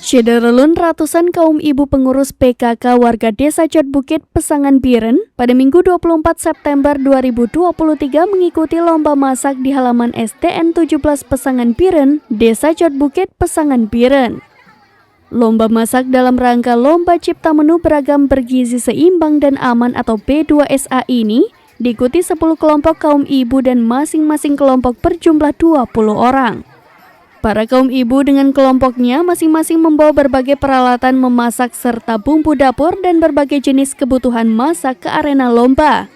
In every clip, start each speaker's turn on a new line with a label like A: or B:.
A: Syederelun ratusan kaum ibu pengurus PKK warga Desa Cot Bukit, Pesangan Biren pada Minggu 24 September 2023 mengikuti lomba masak di halaman SDN 17 Pesangan Biren, Desa Cot Bukit, Pesangan Biren. Lomba masak dalam rangka Lomba Cipta Menu Beragam Bergizi Seimbang dan Aman atau B2SA ini diikuti 10 kelompok kaum ibu dan masing-masing kelompok berjumlah 20 orang. Para kaum ibu dengan kelompoknya masing-masing membawa berbagai peralatan memasak serta bumbu dapur dan berbagai jenis kebutuhan masak ke arena lomba.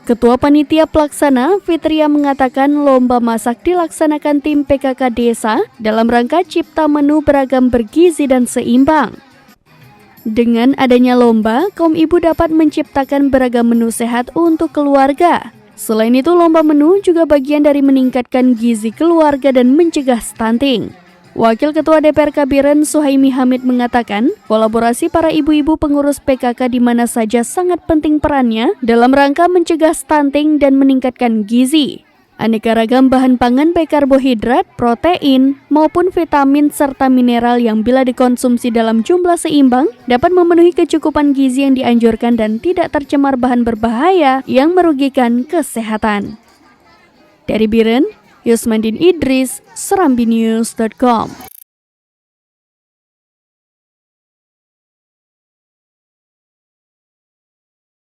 A: Ketua Panitia Pelaksana Fitria mengatakan lomba masak dilaksanakan tim PKK Desa dalam rangka Cipta Menu Beragam Bergizi dan Seimbang. Dengan adanya lomba, kaum ibu dapat menciptakan beragam menu sehat untuk keluarga. Selain itu, lomba menu juga bagian dari meningkatkan gizi keluarga dan mencegah stunting. Wakil Ketua DPRK Biren Suhaimi Hamid mengatakan, kolaborasi para ibu-ibu pengurus PKK di mana saja sangat penting perannya dalam rangka mencegah stunting dan meningkatkan gizi. Aneka ragam bahan pangan baik karbohidrat, protein, maupun vitamin serta mineral yang bila dikonsumsi dalam jumlah seimbang dapat memenuhi kecukupan gizi yang dianjurkan dan tidak tercemar bahan berbahaya yang merugikan kesehatan. Dari Biren, Yusmandin Idris, serambinews.com.